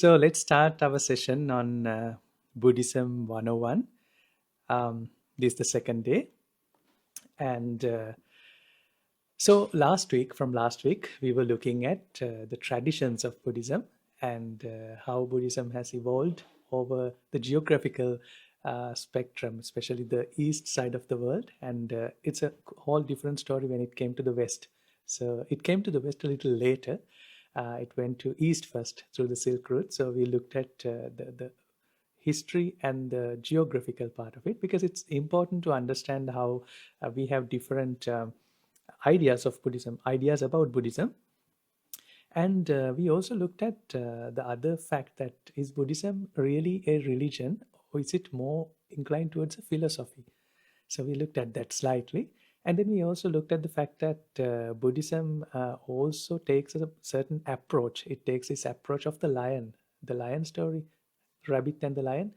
So let's start our session on Buddhism 101. This is the second day. And from last week, we were looking at the traditions of Buddhism and how Buddhism has evolved over the geographical spectrum, especially the east side of the world. And it's a whole different story when it came to the west. So it came to the west a little later. It went to east first through the Silk Route. So we looked at the history and the geographical part of it because it's important to understand how we have different ideas of Buddhism, ideas about Buddhism. And we also looked at the other fact that is Buddhism really a religion or is it more inclined towards a philosophy? So we looked at that slightly. And then we also looked at the fact that Buddhism also takes a certain approach. It takes this approach of the lion story, rabbit and the lion.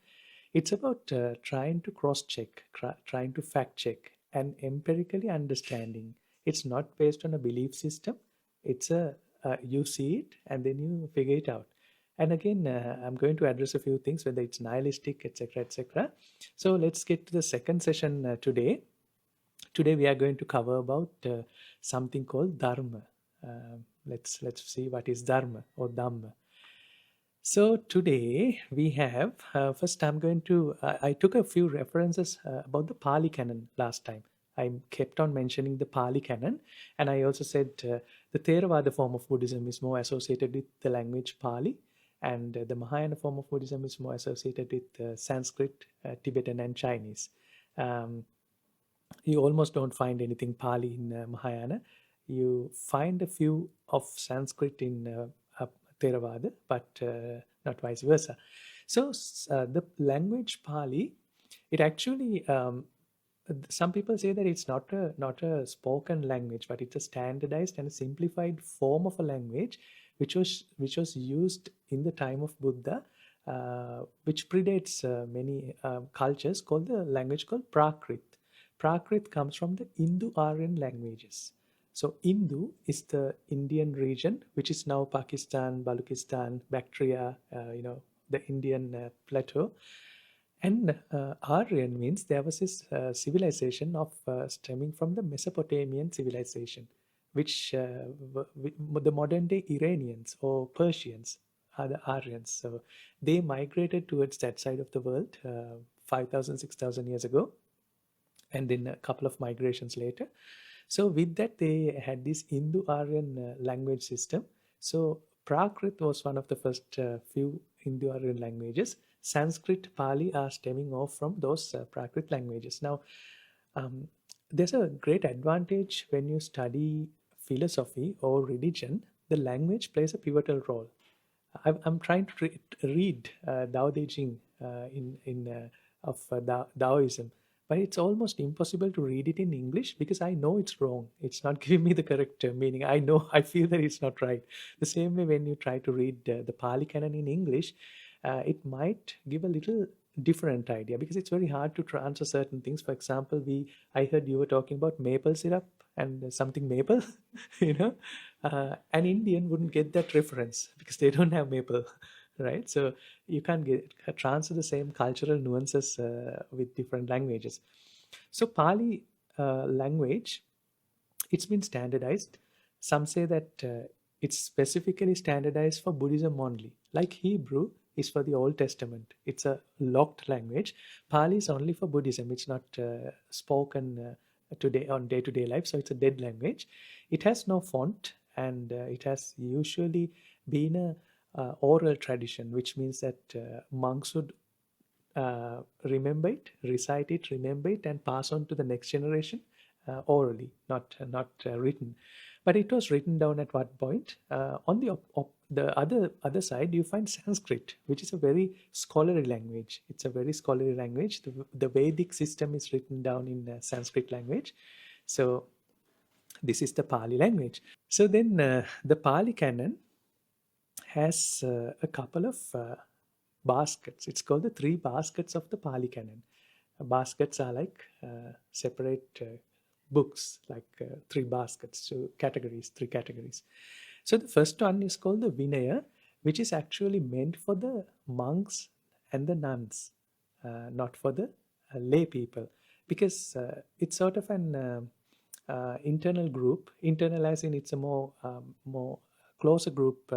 It's about trying to cross check, trying to fact check, and empirically understanding. It's not based on a belief system. It's a you see it and then you figure it out. And again, I'm going to address a few things, whether it's nihilistic, etc., etc. So let's get to the second session today. Today we are going to cover about something called Dharma. Let's see what is Dharma or Dhamma. So today we have first I'm going to I took a few references about the Pali canon last time. I kept on mentioning the Pali canon, and I also said the Theravada form of Buddhism is more associated with the language Pali, and the Mahayana form of Buddhism is more associated with Sanskrit, Tibetan, and Chinese. Um, you almost don't find anything Pali in Mahayana. You find a few of Sanskrit in Theravada, but not vice versa. So the language Pali, it actually some people say that it's not a spoken language, but it's a standardized and a simplified form of a language, which was used in the time of Buddha, which predates many cultures. Called the language called Prakrit. Prakrit comes from the Indo-Aryan languages. So Indu is the Indian region, which is now Pakistan, Balochistan, Bactria, the Indian plateau. And Aryan means there was this civilization of stemming from the Mesopotamian civilization, which the modern day Iranians or Persians are the Aryans. So they migrated towards that side of the world 5,000, 6,000 years ago, and then a couple of migrations later. So with that, they had this Indo-Aryan language system. So Prakrit was one of the first few Indo-Aryan languages. Sanskrit, Pali are stemming off from those Prakrit languages. Now, um, there's a great advantage when you study philosophy or religion. The language plays a pivotal role. I'm trying to read Tao Te Ching of Taoism, but it's almost impossible to read it in English because I know it's wrong. It's not giving me the correct meaning. I feel that it's not right. The same way when you try to read the Pali Canon in English, it might give a little different idea because it's very hard to transfer certain things. For example, I heard you were talking about maple syrup and something maple, you know, an Indian wouldn't get that reference because they don't have maple, right? So you can't transfer the same cultural nuances with different languages. So Pali language, it's been standardized. Some say that it's specifically standardized for Buddhism only. Like Hebrew is for the Old Testament. It's a locked language. Pali is only for Buddhism. It's not spoken today on day-to-day life, so it's a dead language. It has no font, and it has usually been a oral tradition, which means that monks would remember it, recite it, remember it, and pass on to the next generation orally, not written. But it was written down at what point? On the other side, you find Sanskrit, which is a very scholarly language. It's a very scholarly language. The Vedic system is written down in Sanskrit language. So this is the Pali language. So then the Pali canon has a couple of baskets. It's called the three baskets of the Pali Canon. Baskets are like separate books, like three baskets, so categories, three categories. So the first one is called the Vinaya. which is actually meant for the monks and the nuns, not for the lay people, because it's sort of an internal group. Internal as in it's a more closer group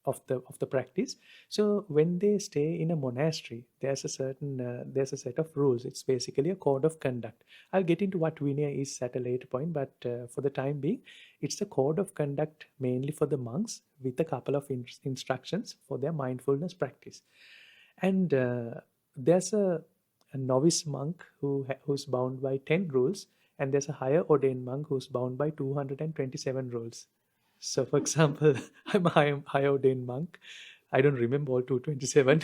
of the practice. So when they stay in a monastery, there's a set of rules. It's basically a code of conduct. I'll get into what Vinaya is at a later point, but for the time being, it's a code of conduct mainly for the monks with a couple of instructions for their mindfulness practice. And there's a novice monk who's bound by 10 rules, and there's a higher ordained monk who's bound by 227 rules. So, for example, I'm a high ordained monk. I don't remember all 227,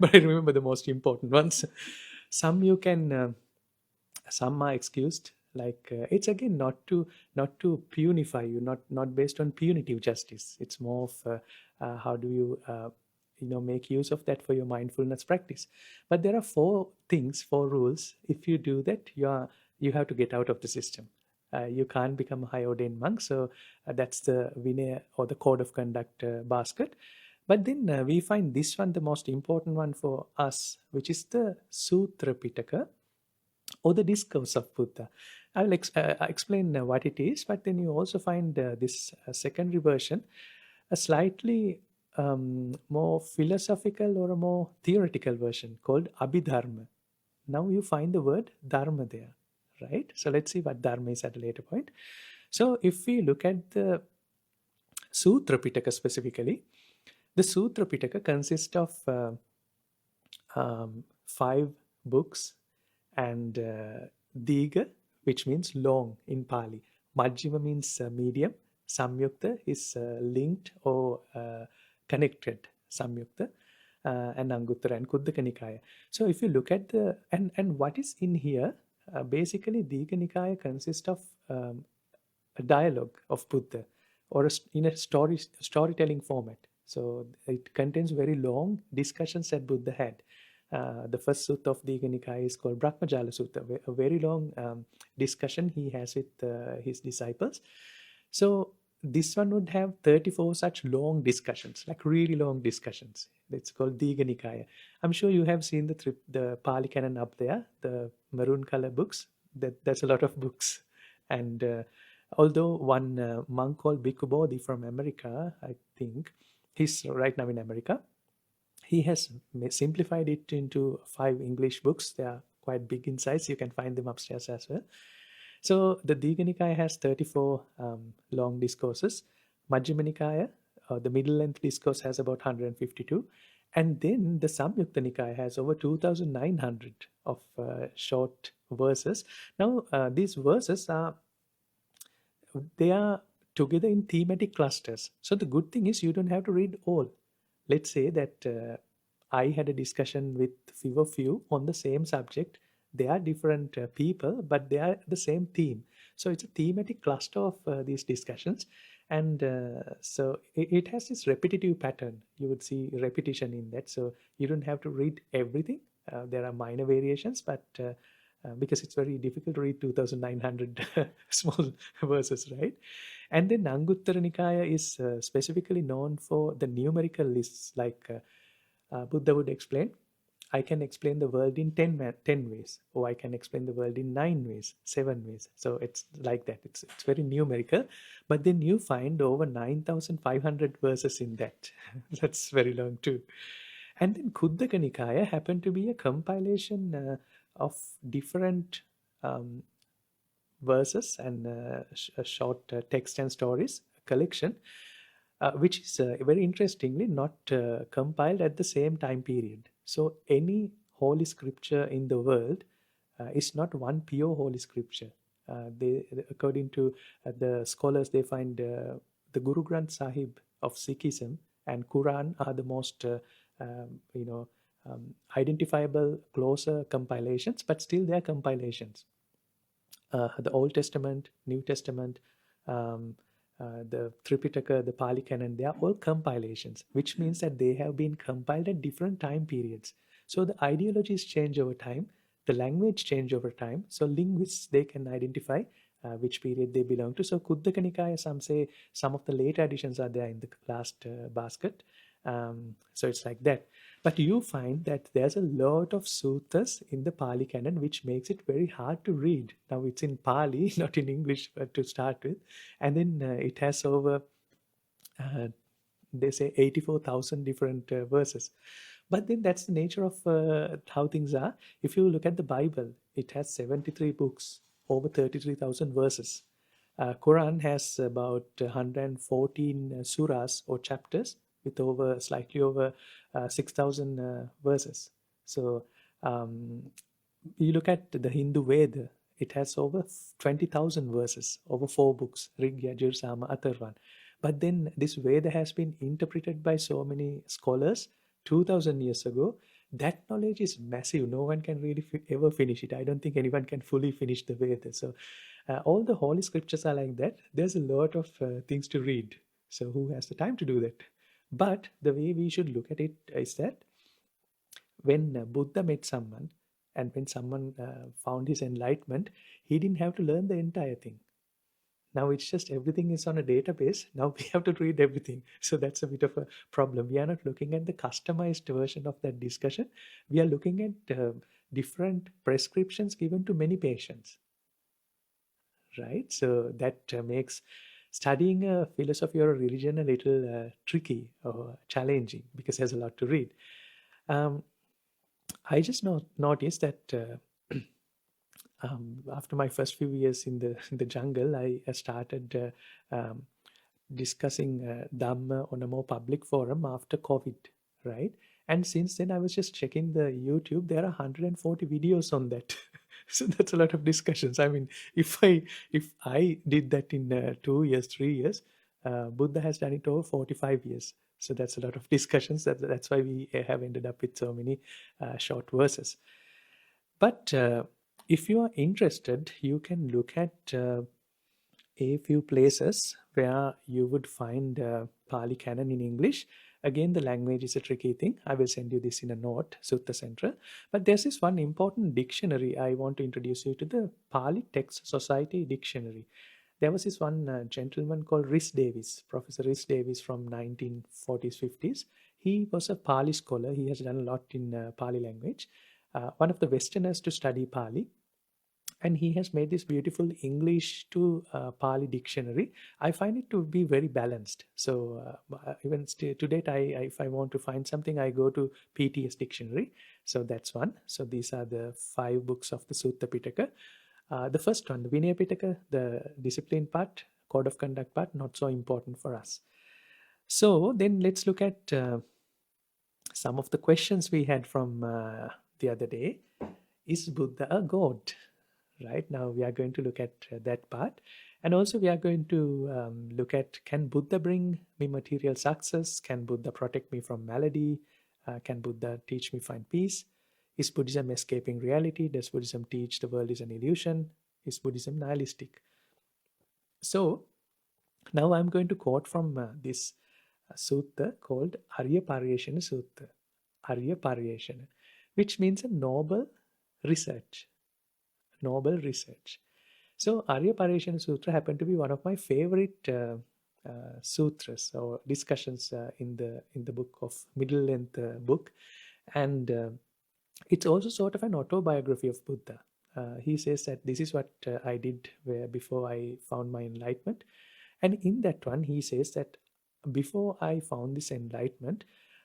but I remember the most important ones. Some you can, some are excused. Like it's again not to punify you, not based on punitive justice. It's more of how do you make use of that for your mindfulness practice. But there are four rules. If you do that, you have to get out of the system. You can't become a high ordained monk. So that's the Vinaya or the code of conduct basket. But then we find this one the most important one for us, which is the Sutra Pitaka or the discourse of Buddha. I will explain what it is, but then you also find this secondary version, a slightly more philosophical or a more theoretical version called Abhidharma. Now you find the word Dharma there, right? So let's see what Dharma is at a later point. So if we look at the Sutra Pitaka specifically, the Sutra Pitaka consists of 5 books, and Diga, which means long in Pali. Majjhima means medium. Samyukta is linked or connected. Samyukta and Anguttara and Kuddaka Nikaya. So if you look at the and what is in here, basically Diga Nikaya consists of a dialogue of Buddha or in a storytelling format. So it contains very long discussions that Buddha had. The first sutta of Diga Nikaya is called Brahmajala Sutta, a very long discussion he has with his disciples. So this one would have 34 such long discussions, like really long discussions. It's called Diga Nikaya. I'm sure you have seen the Pali Canon up there, the maroon color books. That's a lot of books. And although one monk called Bhikkhu Bodhi from America, I think, he's right now in America, he has simplified it into 5 English books. They are quite big in size. You can find them upstairs as well. So the Diga Nikaya has 34 long discourses. Majjhima Nikaya, the middle length discourse, has about 152. And then the Samyukta Nikaya has over 2,900 of short verses. Now, these verses they are together in thematic clusters. So the good thing is you don't have to read all. Let's say that I had a discussion with few of you on the same subject. They are different people, but they are the same theme. So it's a thematic cluster of these discussions. And so it has this repetitive pattern. You would see repetition in that. So you don't have to read everything. There are minor variations, but because it's very difficult to read 2,900 small verses, right? And then Anguttara Nikaya is specifically known for the numerical lists, like Buddha would explain. I can explain the world in 10 ways, or I can explain the world in 9 ways, 7 ways. So it's like that. It's very numerical. But then you find over 9,500 verses in that. That's very long too. And then Kuddaka Nikaya happened to be a compilation of different verses and short text and stories, a collection, which is very interestingly not compiled at the same time period. So any holy scripture in the world is not one pure holy scripture. According to the scholars, they find the Guru Granth Sahib of Sikhism and Quran are the most identifiable, closer compilations, but still they are compilations. The Old Testament, New Testament, the Tripitaka, the Pali Canon, they are all compilations, which means that they have been compiled at different time periods. So the ideologies change over time, the language change over time. So linguists, they can identify which period they belong to. So Kuddaka Nikaya, some say some of the later editions are there in the last basket. So it's like that. But you find that there's a lot of suttas in the Pali canon, which makes it very hard to read. Now it's in Pali, not in English to start with, and then it has over uh, they say 84,000 different verses. But then that's the nature of how things are. If you look at the Bible, it has 73 books, over 33,000 verses. Quran has about 114 surahs or chapters with over slightly over 6,000 verses. So um, you look at the Hindu Veda, it has over 20,000 verses, over four books, Rig, Yajur, Sama, Atharvan. But then this Veda has been interpreted by so many scholars 2000 years ago. That knowledge is massive. No one can really ever finish it. I don't think anyone can fully finish the Veda. So all the holy scriptures are like that. There's a lot of things to read. So who has the time to do that? But the way we should look at it is that when Buddha met someone and when someone found his enlightenment, he didn't have to learn the entire thing. Now it's just everything is on a database. Now we have to read everything. So that's a bit of a problem. We are not looking at the customized version of that discussion. We are looking at different prescriptions given to many patients, right? So that makes studying a philosophy or a religion a little tricky or challenging because there's a lot to read. Um, I just noticed that after my first few years in the jungle, I started discussing Dharma on a more public forum after COVID, right? And since then, I was just checking the YouTube. There are 140 videos on that. So that's a lot of discussions. I mean, if I did that in 2 years, 3 years, Buddha has done it over 45 years. So that's a lot of discussions. That's why we have ended up with so many short verses. But if you are interested, you can look at a few places where you would find Pali Canon in English. Again, the language is a tricky thing. I will send you this in a note, Sutta Central. But there's this one important dictionary. I want to introduce you to the Pali Text Society Dictionary. There was this one gentleman called Rhys Davis, Professor Rhys Davis from 1940s, 50s. He was a Pali scholar. He has done a lot in Pali language. One of the Westerners to study Pali, and he has made this beautiful English to Pali dictionary. I find it to be very balanced. So even to date, if I want to find something, I go to PTS dictionary. So that's one. So these are the 5 books of the Sutta Pitaka. The first one, the Vinaya Pitaka, the discipline part, code of conduct part, not so important for us. So then let's look at some of the questions we had from the other day. Is Buddha a god? Right now we are going to look at that part, and also we are going to look at, can Buddha bring me material success? Can Buddha protect me from malady? Can Buddha teach me find peace? Is Buddhism escaping reality? Does Buddhism teach the world is an illusion? Is Buddhism nihilistic? So now I'm going to quote from this sutta called Arya Paryeshana Sutta. Arya Paryeshana, which means a noble research. Noble research. So Arya Paryeshana Sutra happened to be one of my favorite sutras or discussions in the book of middle length book, and it's also sort of an autobiography of Buddha. He says that this is what I did before I found my enlightenment, and in that one he says that before I found this enlightenment,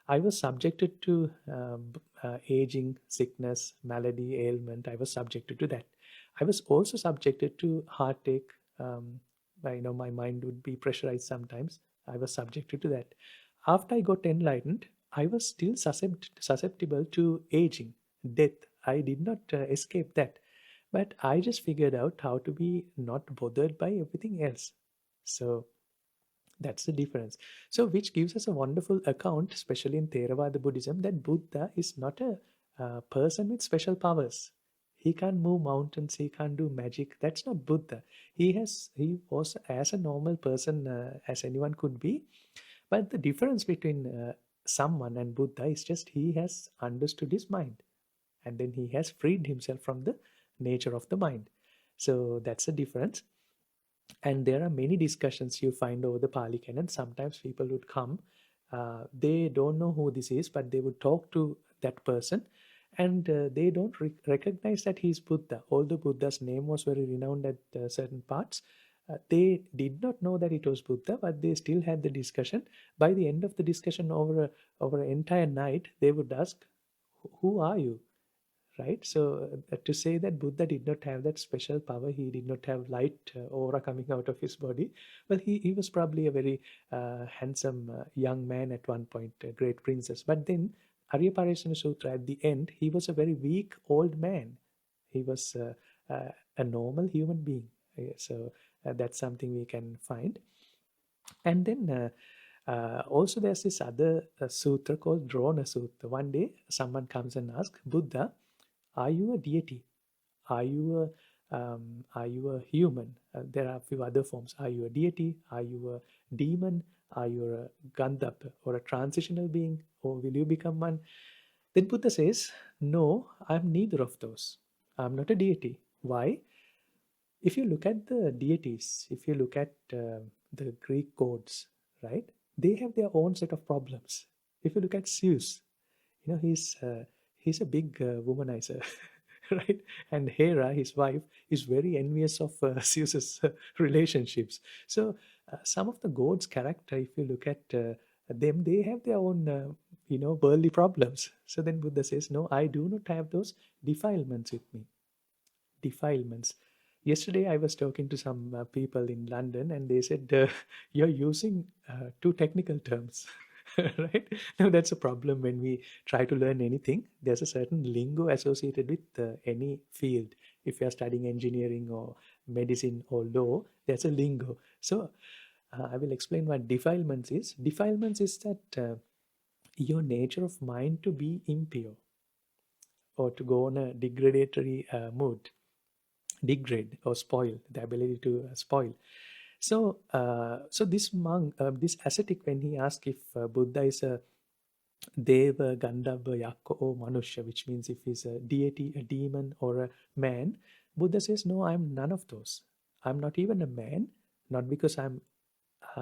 I was subjected to aging, sickness, malady, ailment. I was subjected to that. I was also subjected to heartache. My mind would be pressurized sometimes. I was subjected to that. After I got enlightened, I was still susceptible to aging, death. I did not escape that. But I just figured out how to be not bothered by everything else. So that's the difference. So, which gives us a wonderful account, especially in Theravada Buddhism, that Buddha is not a person with special powers. He can't move mountains. He can't do magic. That's not Buddha. He was as a normal person as anyone could be. But the difference between someone and Buddha is just he has understood his mind, and then he has freed himself from the nature of the mind. So that's the difference. And there are many discussions you find over the Pali Canon. Sometimes people would come They don't know who this is, but they would talk to that person, and they don't recognize that he's Buddha. Although Buddha's name was very renowned at certain parts, they did not know that it was Buddha, but they still had the discussion. By the end of the discussion, over an entire night, they would ask, "Who are you?" Right? So to say that Buddha did not have that special power, he did not have light aura coming out of his body. Well, he was probably a very handsome young man at one point, a great princess. But then Arya Parishana Sutra, at the end, he was a very weak old man. He was a normal human being. So that's something we can find. And then also there's this other sutra called Drona Sutra. One day someone comes and asks, Buddha, are you a deity? Are you a human? There are a few other forms. Are you a deity? Are you a demon? Are you a Gandhapa or a transitional being? Or will you become one? Then Buddha says, no, I'm neither of those. I'm not a deity. Why? If you look at the deities, if you look at the Greek gods, right, they have their own set of problems. If you look at Zeus, he's a big womanizer, right? And Hera, his wife, is very envious of Zeus's relationships. So some of the gods' character, if you look at them, they have their own, worldly problems. So then Buddha says, no, I do not have those defilements with me. Defilements. Yesterday, I was talking to some people in London, and they said, "You're using too technical terms." Right? Now, that's a problem when we try to learn anything. There's a certain lingo associated with any field. If you're studying engineering or medicine or law, there's a lingo. So, I will explain what defilements is. Defilements is that your nature of mind to be impure or to go on a degradatory mood, degrade or spoil, the ability to spoil. So this monk, this ascetic, when he asked if Buddha is a Deva, Gandhava, Yakka, or Manusha, which means if he's a deity, a demon, or a man, Buddha says, no, I'm none of those. I'm not even a man, not because I'm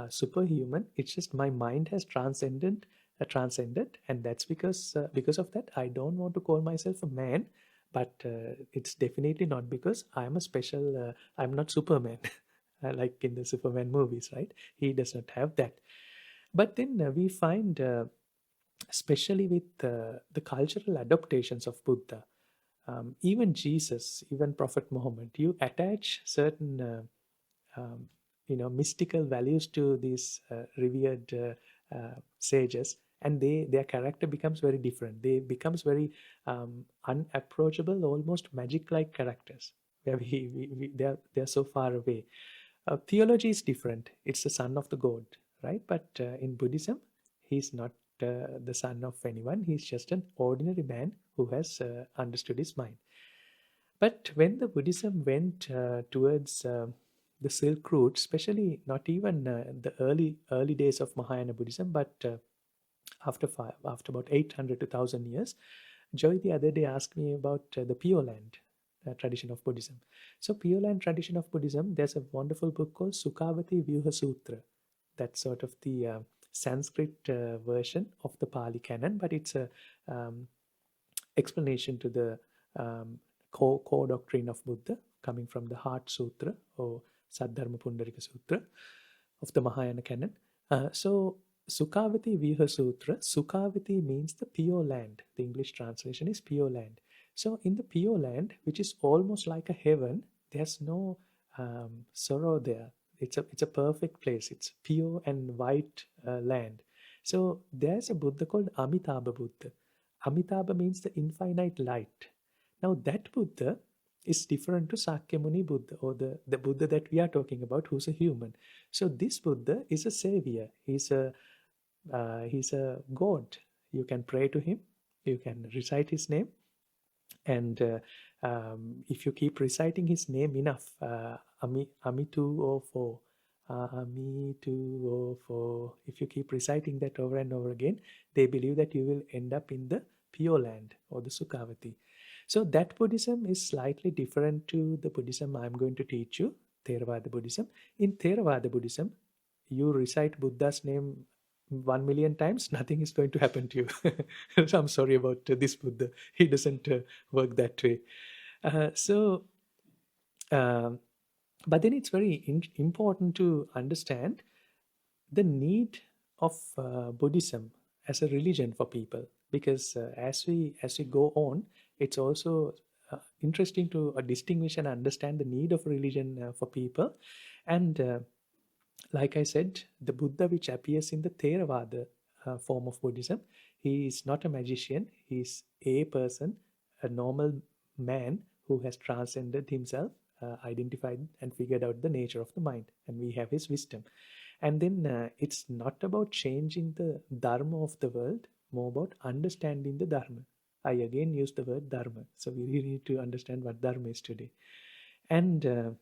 superhuman. It's just my mind has transcended, and that's because of that, I don't want to call myself a man, but it's definitely not because I'm a special. I'm not Superman, like in the Superman movies, right? He does not have that. But then we find, especially with the cultural adaptations of Buddha, even Jesus, even Prophet Muhammad, you attach certain mystical values to these revered sages, and their character becomes very different. They becomes very unapproachable, almost magic like characters, where they're so far away. Theology is different. It's the son of the god, right? But in Buddhism, he's not the son of anyone. He's just an ordinary man who has understood his mind. But when the Buddhism went towards the Silk Route, especially not even the early days of Mahayana Buddhism, but after about 800 to 1000 years, Joy the other day asked me about the Pure Land tradition of Buddhism. So Pure Land tradition of Buddhism, there's a wonderful book called Sukhavati Vyuha Sutra. That's sort of the Sanskrit version of the Pali canon, but it's a explanation to the core doctrine of Buddha, coming from the Heart Sutra or Saddharma Pundarika Sutra of the Mahayana canon. So Sukhavati Viha Sutra, Sukhavati means the pure land. The English translation is pure land. So in the pure land, which is almost like a heaven, there's no sorrow there. It's a perfect place. It's pure and white land. So there's a Buddha called Amitabha Buddha. Amitabha means the infinite light. Now that Buddha is different to Sakyamuni Buddha, or the Buddha that we are talking about, who's a human. So this Buddha is a savior. He's a god. You can pray to him. You can recite his name. And if you keep reciting his name enough, Ami204, Ami204, if you keep reciting that over and over again, they believe that you will end up in the Pure Land or the Sukhavati. So that Buddhism is slightly different to the Buddhism I'm going to teach you, Theravada Buddhism. In Theravada Buddhism, you recite Buddha's name 1 million times, nothing is going to happen to you. So I'm sorry about this Buddha. He doesn't work that way. So, um, but then it's very important to understand the need of Buddhism as a religion for people, because as we go on, it's also interesting to distinguish and understand the need of religion for people. And like I said, the Buddha which appears in the Theravada form of Buddhism, he is not a magician. He is a person, a normal man who has transcended himself, identified and figured out the nature of the mind, and we have his wisdom. And then it's not about changing the Dharma of the world, more about understanding the Dharma. I again use the word Dharma, so we really need to understand what Dharma is today. And do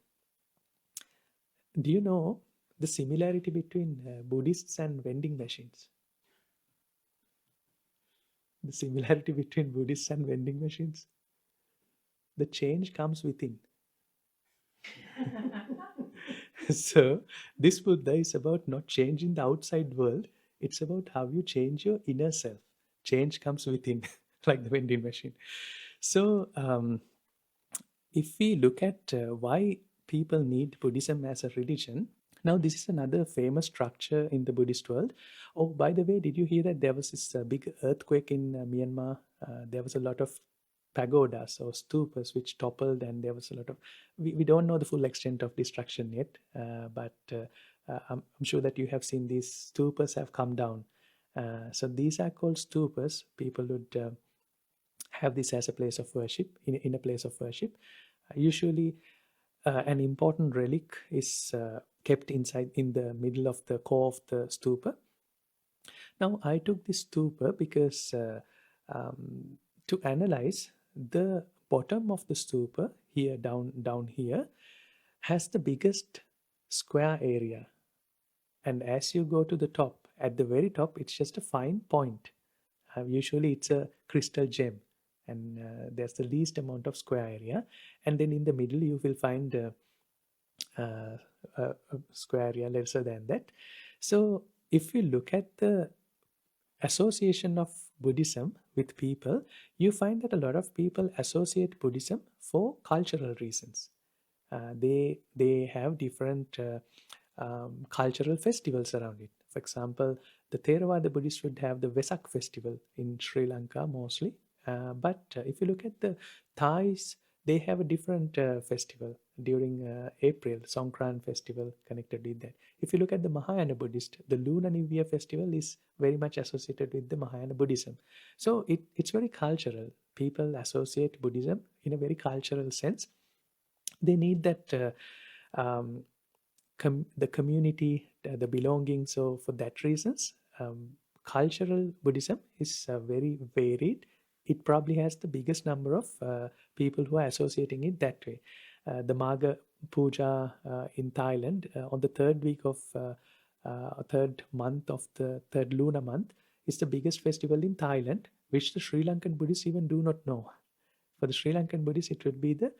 you know the similarity between Buddhists and vending machines? The similarity between Buddhists and vending machines? The change comes within. So, this Buddha is about not changing the outside world, it's about how you change your inner self. Change comes within, like the vending machine. So, if we look at why people need Buddhism as a religion, now this is another famous structure in the Buddhist world. Oh, by the way, did you hear that there was this big earthquake in Myanmar? There was a lot of pagodas or stupas which toppled, and there was a lot of. We don't know the full extent of destruction yet, but I'm sure that you have seen these stupas have come down. So these are called stupas. People would have this as a place of worship, in a place of worship. Usually, an important relic is kept inside in the middle of the core of the stupa. Now, I took this stupa because to analyze the bottom of the stupa here, down here, has the biggest square area, and as you go to the top, at the very top, it's just a fine point. Usually, it's a crystal gem, and there's the least amount of square area, and then in the middle you will find a square area lesser than that. So if you look at the association of Buddhism with people, you find that a lot of people associate Buddhism for cultural reasons. They have different cultural festivals around it. For example, the Theravada Buddhists would have the Vesak festival in Sri Lanka mostly. But if you look at the Thais, they have a different festival during April, Songkran festival connected with that. If you look at the Mahayana Buddhist, the Lunar New Year festival is very much associated with the Mahayana Buddhism. So it's very cultural. People associate Buddhism in a very cultural sense. They need that the community, the belonging. So for that reasons, cultural Buddhism is very varied. It probably has the biggest number of people who are associating it that way. The Maga Puja in Thailand on the third week of third month of the third lunar month is the biggest festival in Thailand, which the Sri Lankan Buddhists even do not know. For the Sri Lankan Buddhists, it would be the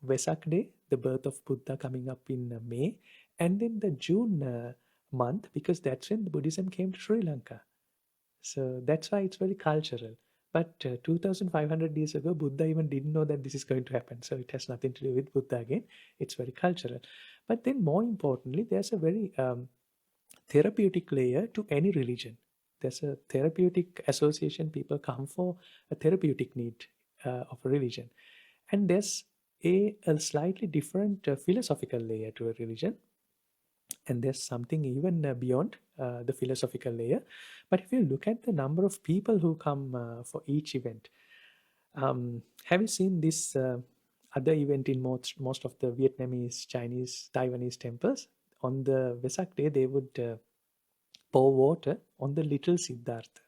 Vesak Day, the birth of Buddha coming up in May, and then the June month, because that's when the Buddhism came to Sri Lanka. So that's why it's very cultural. But 2500 years ago, Buddha even didn't know that this is going to happen. So it has nothing to do with Buddha again. It's very cultural. But then more importantly, there's a very therapeutic layer to any religion. There's a therapeutic association. People come for a therapeutic need of a religion. And there's a slightly different philosophical layer to a religion. And there's something even beyond the philosophical layer. But if you look at the number of people who come for each event, have you seen this other event in most of the Vietnamese, Chinese, Taiwanese temples? On the Vesak day, they would pour water on the little Siddhartha,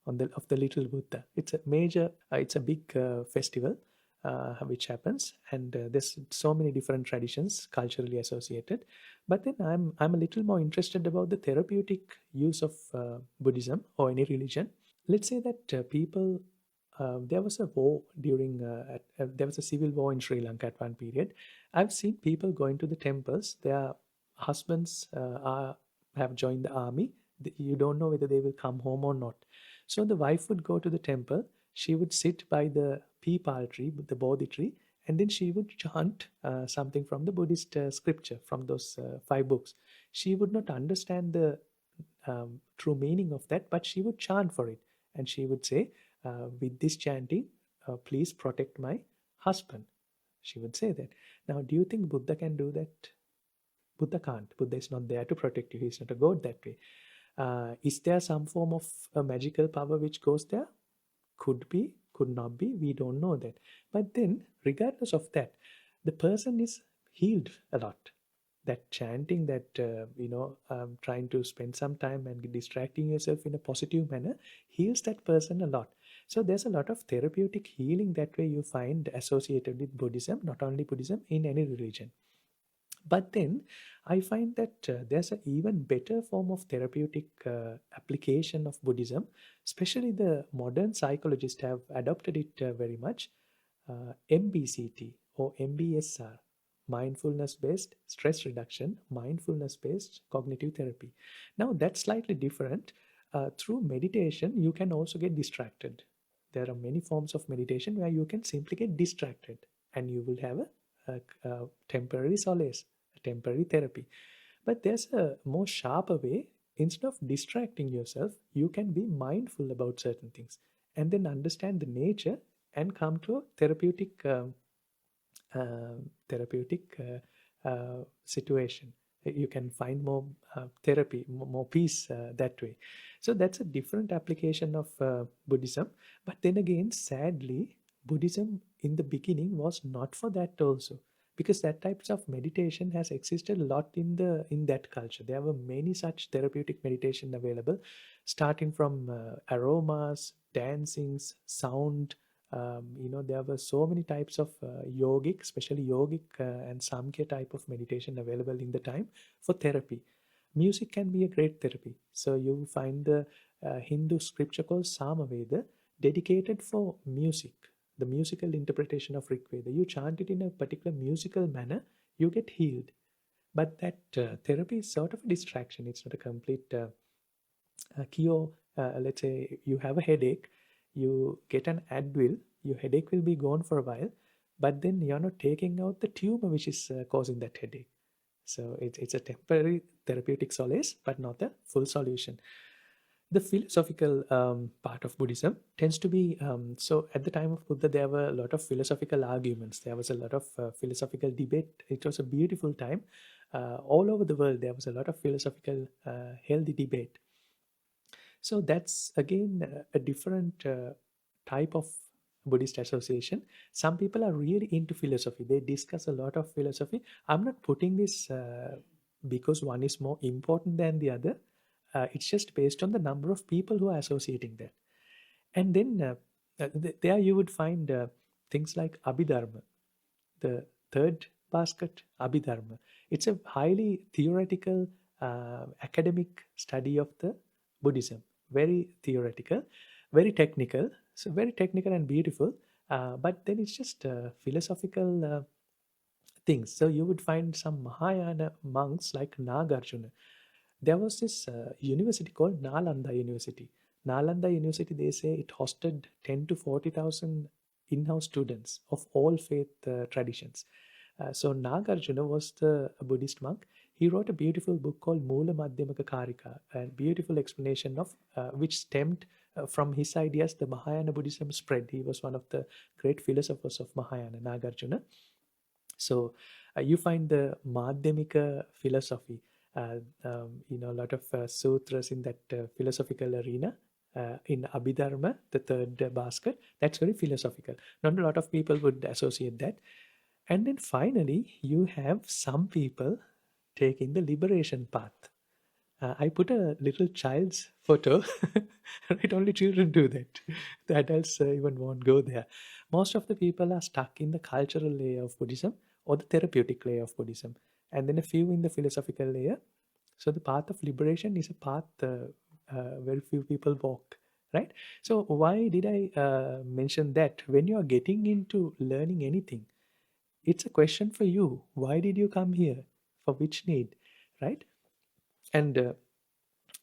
of the little Buddha. It's a major, it's a big festival which happens, and there's so many different traditions culturally associated. But then I'm a little more interested about the therapeutic use of Buddhism or any religion. Let's say that people there was a war during there was a civil war in Sri Lanka at one period. I've seen people going to the temples. Their husbands have joined the army, You don't know whether they will come home or not. So the wife would go to the temple. She would sit by the peepal tree, the bodhi tree, and then she would chant something from the Buddhist scripture, from those 5 books. She would not understand the true meaning of that, but she would chant for it. And she would say, with this chanting, please protect my husband. She would say that. Now, do you think Buddha can do that? Buddha can't. Buddha is not there to protect you. He's not a god that way. Is there some form of a magical power which goes there? Could be, could not be. We don't know that. But then, regardless of that, the person is healed a lot. That chanting, that trying to spend some time and distracting yourself in a positive manner heals that person a lot. So there's a lot of therapeutic healing that way you find associated with Buddhism, not only Buddhism, in any religion. But then I find that there's an even better form of therapeutic application of Buddhism, especially the modern psychologists have adopted it very much. MBCT or MBSR, mindfulness based stress reduction, mindfulness based cognitive therapy. Now, that's slightly different. Through meditation, you can also get distracted. There are many forms of meditation where you can simply get distracted and you will have a temporary solace, a temporary therapy. But there's a more sharper way. Instead of distracting yourself, you can be mindful about certain things and then understand the nature and come to a therapeutic situation. You can find more therapy, more peace that way. So that's a different application of Buddhism. But then again, sadly, Buddhism in the beginning was not for that also, because that types of meditation has existed a lot in that culture. There were many such therapeutic meditation available, starting from aromas, dancings, sound. There were so many types of yogic, especially yogic and samkhya type of meditation available in the time for therapy. Music can be a great therapy. So you find the Hindu scripture called Samaveda dedicated for music, the musical interpretation of Rig Veda. You chant it in a particular musical manner, you get healed. But that therapy is sort of a distraction. It's not a complete cure. Let's say you have a headache, you get an Advil, your headache will be gone for a while, but then you're not taking out the tumor which is causing that headache. So it's a temporary therapeutic solace, but not a full solution. The philosophical part of Buddhism tends to be so at the time of Buddha, there were a lot of philosophical arguments. There was a lot of philosophical debate. It was a beautiful time. All over the world, there was a lot of philosophical, healthy debate. So that's again a different type of Buddhist association. Some people are really into philosophy. They discuss a lot of philosophy. I'm not putting this because one is more important than the other. It's just based on the number of people who are associating that. And then there you would find things like Abhidharma, the third basket, Abhidharma. It's a highly theoretical, academic study of the Buddhism. Very theoretical, very technical. So very technical and beautiful. But then it's just philosophical things. So you would find some Mahayana monks like Nagarjuna. There was this university called Nalanda University. Nalanda University, they say it hosted 10 to 40,000 in-house students of all faith traditions. So Nagarjuna was the Buddhist monk. He wrote a beautiful book called Mula Madhyamaka Karika, a beautiful explanation of which stemmed from his ideas. The Mahayana Buddhism spread. He was one of the great philosophers of Mahayana, Nagarjuna. So you find the Madhyamika philosophy, a lot of sutras in that philosophical arena. In Abhidharma, the third basket, that's very philosophical. Not a lot of people would associate that. And then finally, you have some people taking the liberation path. I put a little child's photo, right? Only children do that. The adults even won't go there. Most of the people are stuck in the cultural layer of Buddhism or the therapeutic layer of Buddhism, and then a few in the philosophical layer. So the path of liberation is a path very few people walk, right? So why did I mention that? When you are getting into learning anything, it's a question for you. Why did you come here? For which need, right? And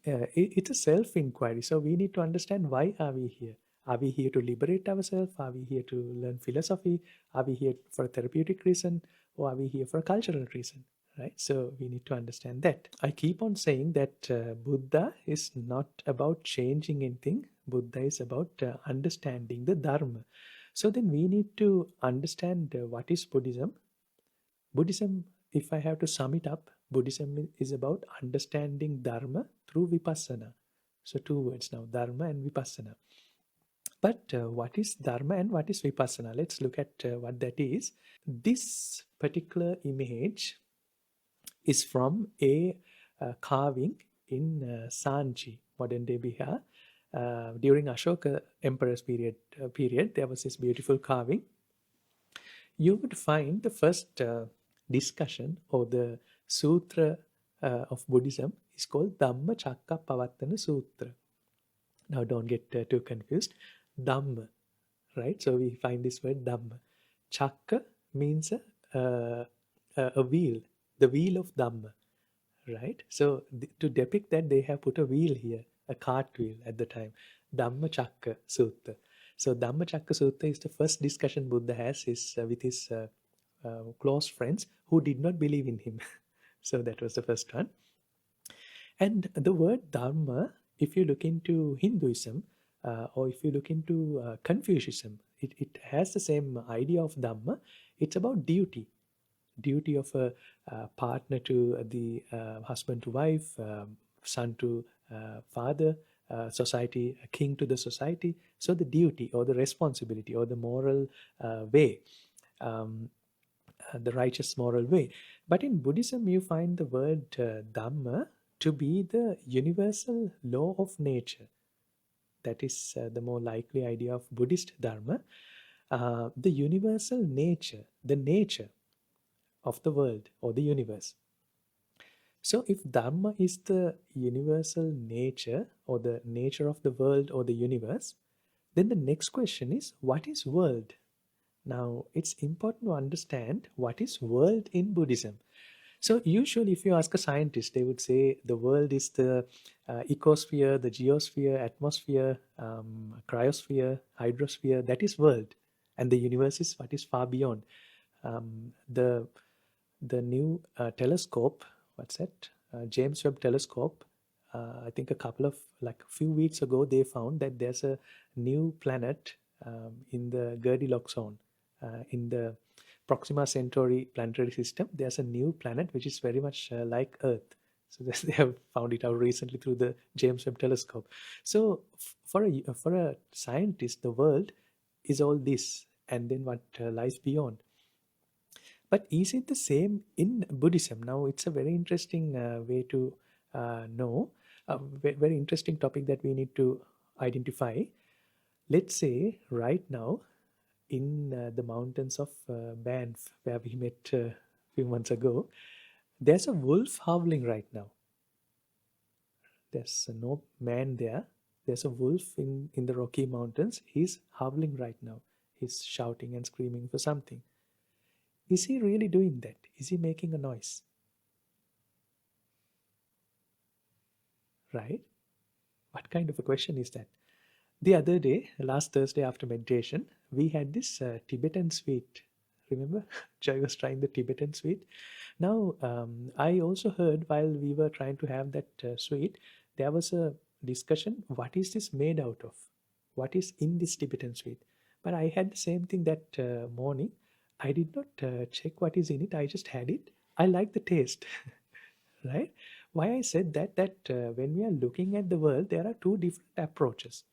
it's a self-inquiry. So we need to understand, why are we here? Are we here to liberate ourselves? Are we here to learn philosophy? Are we here for a therapeutic reason? Or are we here for a cultural reason? Right? So we need to understand that. I keep on saying that Buddha is not about changing anything. Buddha is about understanding the Dharma. So then we need to understand what is Buddhism. Buddhism, if I have to sum it up, Buddhism is about understanding Dharma through Vipassana. So, two words now, Dharma and Vipassana. But what is Dharma and what is Vipassana? Let's look at what that is. This particular image is from a carving in Sanchi, modern day Bihar. During Ashoka Emperor's period, there was this beautiful carving. You would find the first discussion or the sutra of Buddhism is called Dhamma Chakkappavattana Sutra. Now, don't get too confused. Dhamma, right? So we find this word Dhamma. Chakka means a wheel, the wheel of Dhamma, right? So to depict that, they have put a wheel here, a cart wheel at the time. Dhamma Chakka Sutta. So Dhamma Chakka Sutta is the first discussion Buddha has with his close friends who did not believe in him. So that was the first one. And the word Dharma, if you look into Hinduism or if you look into Confucianism, it has the same idea of Dhamma. It's about duty. Duty of a partner to the husband to wife, son to father, society, a king to the society. So the duty or the responsibility or the moral way, the righteous moral way. But in Buddhism, you find the word Dhamma to be the universal law of nature. That is the more likely idea of Buddhist Dharma. The universal nature, the nature of the world or the universe. So if Dharma is the universal nature or the nature of the world or the universe, then the next question is, what is world? Now, it's important to understand what is world in Buddhism. So usually if you ask a scientist, they would say the world is the ecosphere, the geosphere, atmosphere, cryosphere, hydrosphere, that is world. And the universe is what is far beyond. The new telescope, what's that? James Webb telescope. I think a few weeks ago, they found that there's a new planet in the Goldilocks zone, in the Proxima Centauri planetary system. There's a new planet which is very much like Earth. So they have found it out recently through the James Webb telescope. So for a scientist, the world is all this, and then what lies beyond. But is it the same in Buddhism? Now, it's a very interesting way to know, a very interesting topic that we need to identify. Let's say right now in the mountains of Banff, where we met a few months ago, there's a wolf howling right now. There's no man there. There's a wolf in the Rocky Mountains. He's howling right now. He's shouting and screaming for something. Is he really doing that? Is he making a noise? Right? What kind of a question is that? The other day, last Thursday after meditation, we had this Tibetan sweet. Remember? Joy was trying the Tibetan sweet. Now, I also heard while we were trying to have that sweet, there was a discussion, what is this made out of? What is in this Tibetan sweet? But I had the same thing that morning. I did not check what is in it. I just had it. I like the taste, right? Why I said that when we are looking at the world, there are two different approaches.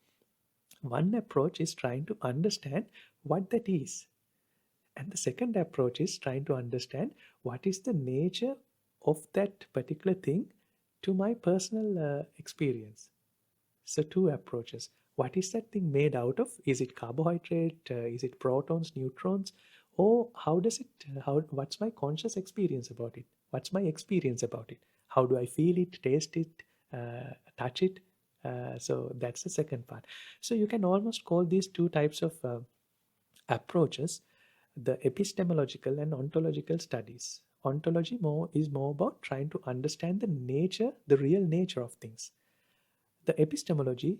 One approach is trying to understand what that is. And the second approach is trying to understand what is the nature of that particular thing to my personal experience. So two approaches. What is that thing made out of? Is it carbohydrate? Is it protons, neutrons? Or what's my conscious experience about it? What's my experience about it? How do I feel it, taste it, touch it? So that's the second part. So you can almost call these two types of approaches the epistemological and ontological studies. Ontology is more about trying to understand the nature, the real nature of things. The epistemology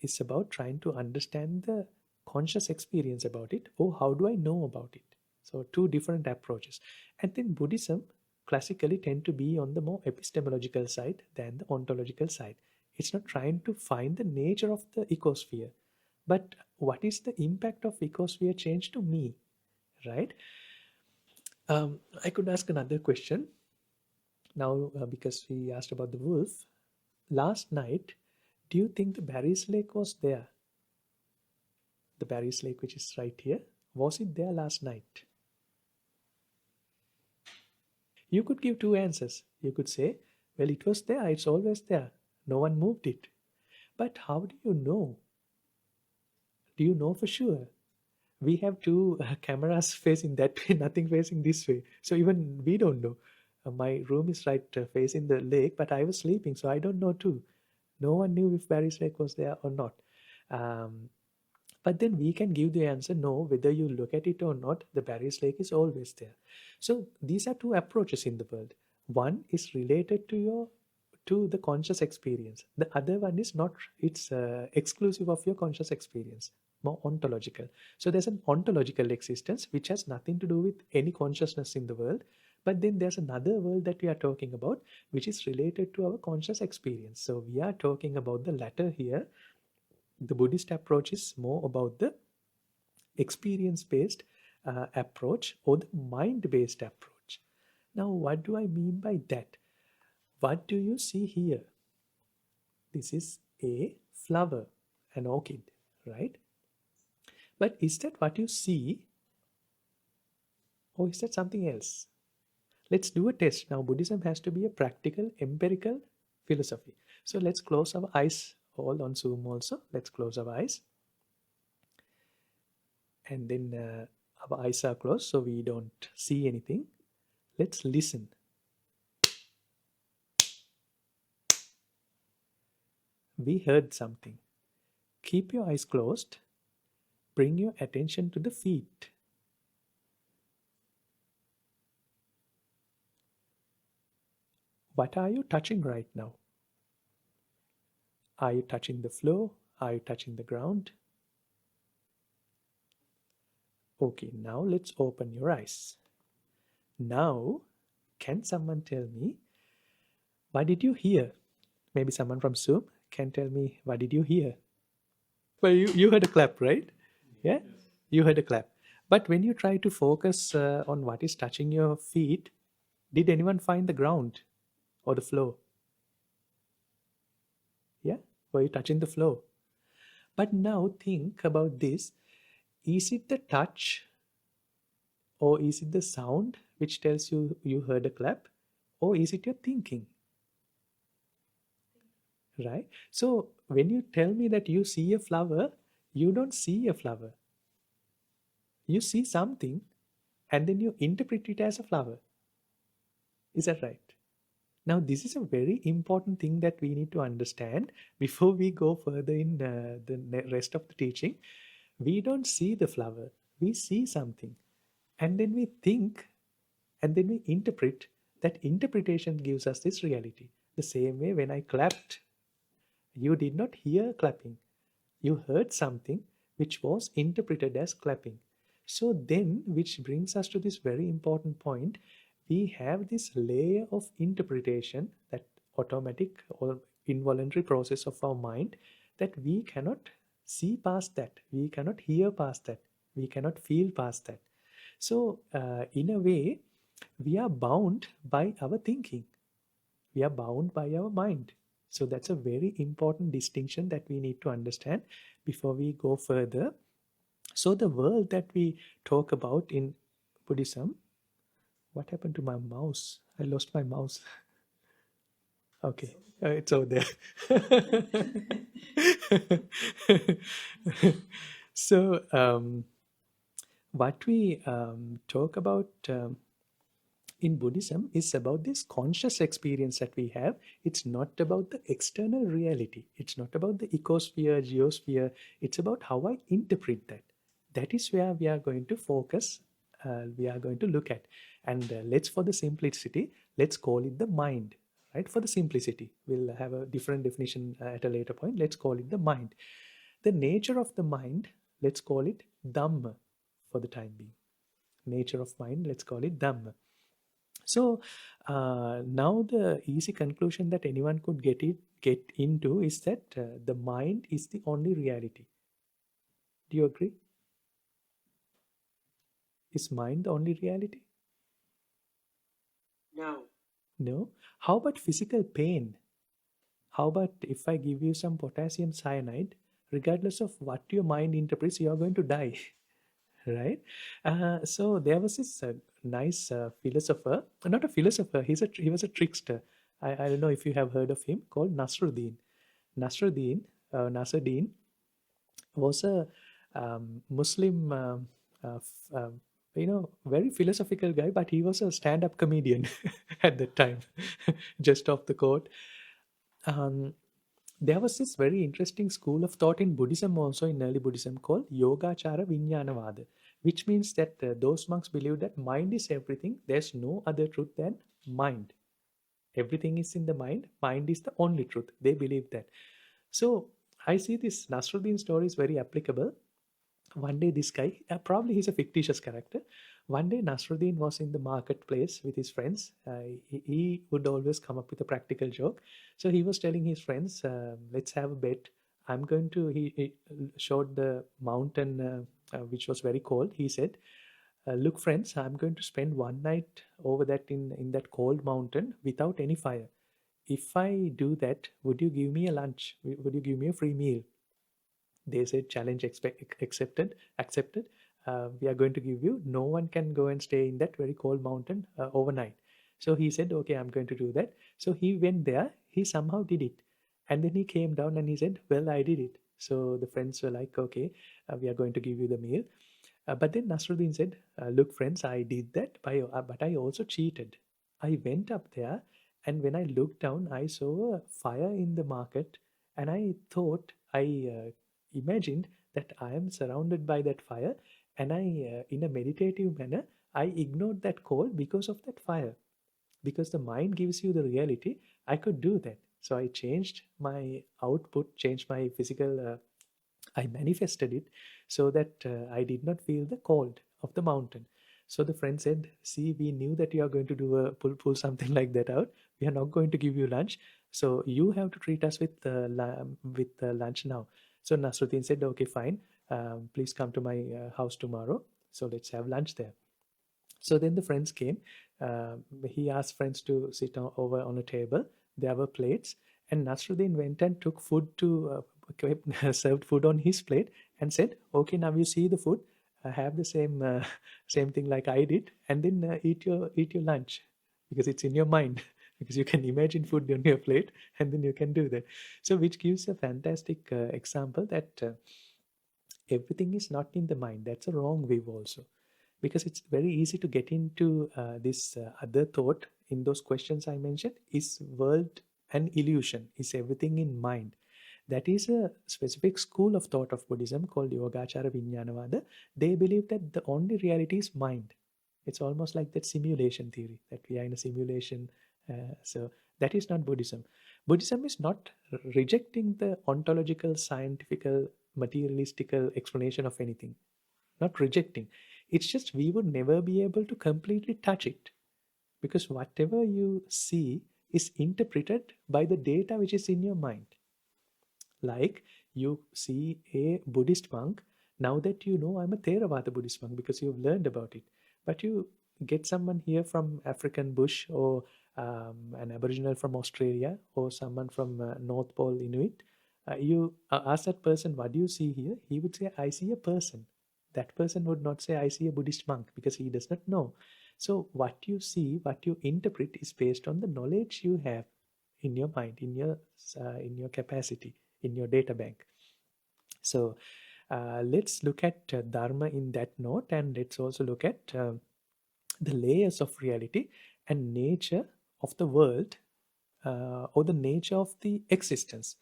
is about trying to understand the conscious experience about it, or how do I know about it. So two different approaches. And then Buddhism classically tend to be on the more epistemological side than the ontological side. It's not trying to find the nature of the ecosphere, but what is the impact of ecosphere change to me, right? I could ask another question now, because we asked about the wolf. Last night, do you think the Barry's Lake was there? The Barry's Lake, which is right here, was it there last night? You could give two answers. You could say, well, it was there, it's always there. No one moved it. But how do you know? Do you know for sure? We have two cameras facing that way, nothing facing this way. So even we don't know. My room is right facing the lake, but I was sleeping, so I don't know too. No one knew if Barry's Lake was there or not. Um, but then we can give the answer no, whether you look at it or not, the Barry's Lake is always there. So these are two approaches in the world. One is related to the conscious experience. The other one is not, it's exclusive of your conscious experience, more ontological. So there's an ontological existence which has nothing to do with any consciousness in the world. But then there's another world that we are talking about, which is related to our conscious experience. So we are talking about the latter here. The Buddhist approach is more about the experience-based approach, or the mind-based approach. Now, what do I mean by that? What do you see here? This is a flower, an orchid, right? But is that what you see, or is that something else? Let's do a test. Now, Buddhism has to be a practical, empirical philosophy. So let's close our eyes, all on Zoom also. Let's close our eyes. And then our eyes are closed, so we don't see anything. Let's listen. We heard something. Keep your eyes closed. Bring your attention to the feet. What are you touching right now? Are you touching the floor? Are you touching the ground? Okay, now let's open your eyes. Now, can someone tell me, what did you hear? Maybe someone from Zoom can tell me, what did you hear? Well, you heard a clap, right? Yeah? Yes. You heard a clap. But when you try to focus on what is touching your feet, did anyone find the ground or the floor? Yeah? Were you touching the floor? But now think about this. Is it the touch, or is it the sound which tells you you heard a clap, or is it your thinking? Right? So when you tell me that you see a flower, you don't see a flower. You see something and then you interpret it as a flower. Is that right? Now, this is a very important thing that we need to understand before we go further in the rest of the teaching. We don't see the flower, we see something. And then we think, and then we interpret. That interpretation gives us this reality. The same way when I clapped, you did not hear clapping. You heard something which was interpreted as clapping. So then, which brings us to this very important point, we have this layer of interpretation, that automatic or involuntary process of our mind, that we cannot see past that, we cannot hear past that, we cannot feel past that. So in a way, we are bound by our thinking, we are bound by our mind. So that's a very important distinction that we need to understand before we go further. So the world that we talk about in Buddhism, what happened to my mouse? I lost my mouse. Okay, it's over there. So what we talk about in Buddhism is about this conscious experience that we have. It's not about the external reality. It's not about the ecosphere, geosphere. It's about how I interpret that. That is where we are going to focus, we are going to look at. And let's, for the simplicity, let's call it the mind, right? For the simplicity, we'll have a different definition at a later point. Let's call it the mind. The nature of the mind, let's call it Dhamma for the time being. Nature of mind, let's call it Dhamma. So now the easy conclusion that anyone could get into is that the mind is the only reality. Do you agree? Is mind the only reality? No. No. How about physical pain? How about if I give you some potassium cyanide, regardless of what your mind interprets, you are going to die, right? So there was this nice philosopher, not a philosopher, he was a trickster. I don't know if you have heard of him, called Nasruddin. Nasruddin was a Muslim, very philosophical guy, but he was a stand-up comedian at that time, just off the court. Um, there was this very interesting school of thought in Buddhism, also in early Buddhism, called Yogachara Vijnanavada, which means that those monks believe that mind is everything. There's no other truth than mind. Everything is in the mind. Mind is the only truth. They believe that. So I see this Nasruddin story is very applicable. One day this guy, probably he's a fictitious character. One day Nasruddin was in the marketplace with his friends. He would always come up with a practical joke. So he was telling his friends, let's have a bet. I'm going to, he showed the mountain, which was very cold. He said, look friends, I'm going to spend one night over that in that cold mountain without any fire. If I do that, would you give me a lunch? Would you give me a free meal? They said, challenge accepted. We are going to give you, no one can go and stay in that very cold mountain overnight. So he said, okay, I'm going to do that. So he went there, he somehow did it, and then he came down and he said, well, I did it. So the friends were like, okay, we are going to give you the meal. But then Nasruddin said, look friends, I did that, but I also cheated. I went up there, and when I looked down, I saw a fire in the market, and I thought, I imagined that I am surrounded by that fire, and in a meditative manner, I ignored that cold because of that fire. Because the mind gives you the reality, I could do that. So I changed my output, changed my physical, I manifested it so that I did not feel the cold of the mountain. So the friend said, see, we knew that you are going to pull something like that out. We are not going to give you lunch. So you have to treat us with lunch now. So Nasruddin said, okay, fine. Please come to my house tomorrow. So let's have lunch there. So then the friends came. He asked friends to sit over on a table. There were plates, and Nasruddin went and took food to served food on his plate and said, "Okay, now you see the food. Have the same same thing like I did, and then eat your lunch because it's in your mind." Because you can imagine food on your plate, and then you can do that. So, which gives a fantastic example that everything is not in the mind. That's a wrong view also, because it's very easy to get into this other thought in those questions I mentioned. Is world an illusion? Is everything in mind? That is a specific school of thought of Buddhism called Yogachara Vijnanavada. They believe that the only reality is mind. It's almost like that simulation theory, that we are in a simulation. So that is not Buddhism. Buddhism is not rejecting the ontological, scientific, materialistical explanation of anything. Not rejecting. It's just we would never be able to completely touch it, because whatever you see is interpreted by the data which is in your mind. Like you see a Buddhist monk, now that you know I'm a Theravada Buddhist monk because you've learned about it. But you get someone here from African bush, or an Aboriginal from Australia, or someone from North Pole Inuit. You ask that person, what do you see here? He would say, I see a person. That person would not say, I see a Buddhist monk, because he does not know. So what you see, what you interpret is based on the knowledge you have in your mind, in your capacity, in your data bank. So let's look at Dharma in that note, and let's also look at the layers of reality and nature of the world, or the nature of the existence.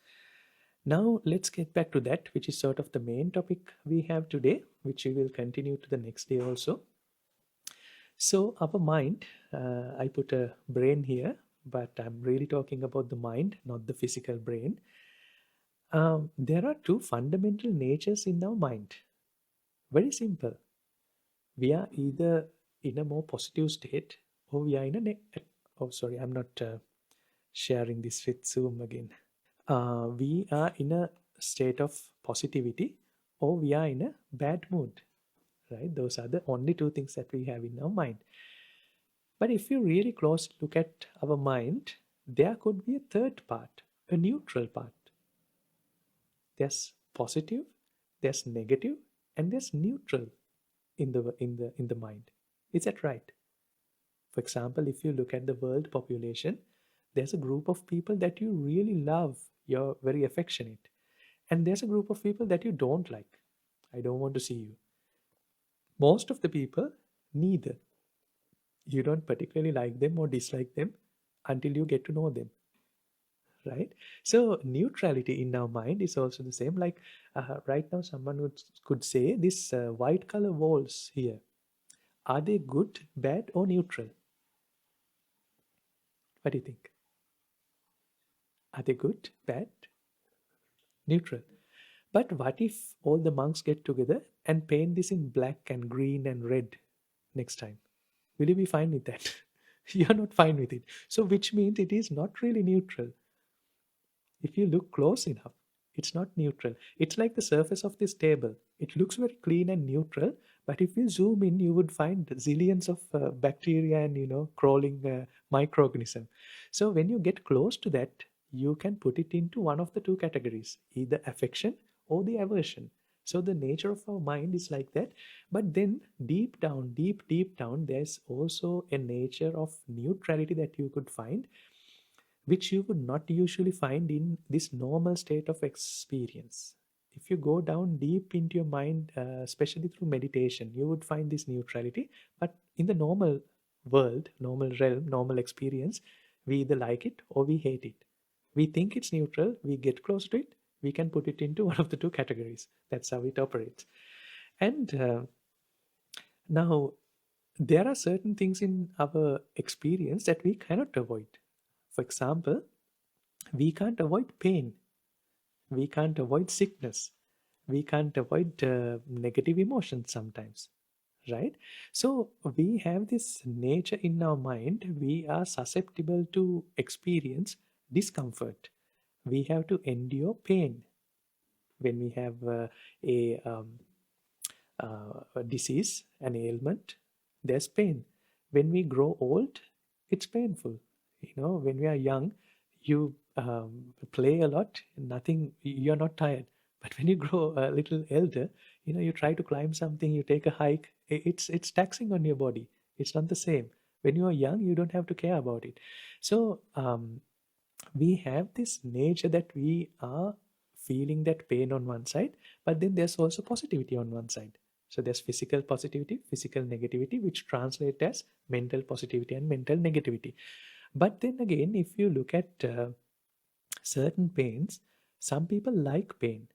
Now let's get back to that, which is sort of the main topic we have today, which we will continue to the next day also. So our mind, I put a brain here but I'm really talking about the mind, not the physical brain. There are two fundamental natures in our mind. Very simple. We are either in a more positive state or we are in a oh, sorry, I'm not sharing this with Zoom again. We are in a state of positivity or we are in a bad mood, right? Those are the only two things that we have in our mind. But if you really closely look at our mind, there could be a third part, a neutral part. There's positive, there's negative, and there's neutral in the mind. Is that right? For example, if you look at the world population, there's a group of people that you really love, you're very affectionate, and there's a group of people that you don't like. I don't want to see you. Most of the people, neither. You don't particularly like them or dislike them until you get to know them, right? So neutrality in our mind is also the same. Like right now, someone could say, this white color walls here, are they good, bad, or neutral? What do you think? Are they good, bad, neutral? But what if all the monks get together and paint this in black and green and red next time? Will you be fine with that? You're not fine with it. So, which means it is not really neutral. If you look close enough, it's not neutral. It's like the surface of this table. It looks very clean and neutral, but if you zoom in, you would find zillions of bacteria and crawling microorganism. So when you get close to that, you can put it into one of the two categories, either affection or the aversion. So the nature of our mind is like that. But then deep down, deep down, there's also a nature of neutrality that you could find, which you would not usually find in this normal state of experience. If you go down deep into your mind, especially through meditation, you would find this neutrality. But in the normal world, normal realm, normal experience, we either like it or we hate it. We think it's neutral, we get close to it, we can put it into one of the two categories. That's how it operates. And now, there are certain things in our experience that we cannot avoid. For example, we can't avoid pain, we can't avoid sickness, we can't avoid negative emotions sometimes, right? So we have this nature in our mind, we are susceptible to experience discomfort, we have to endure pain. When we have a disease, an ailment, there's pain. When we grow old, it's painful. When we are young, you play a lot, nothing, you're not tired. But when you grow a little elder, you try to climb something, you take a hike, it's taxing on your body. It's not the same. When you are young, you don't have to care about it. So we have this nature that we are feeling that pain on one side, but then there's also positivity on one side. So there's physical positivity, physical negativity, which translate as mental positivity and mental negativity. But then again, if you look at certain pains, some people like pain.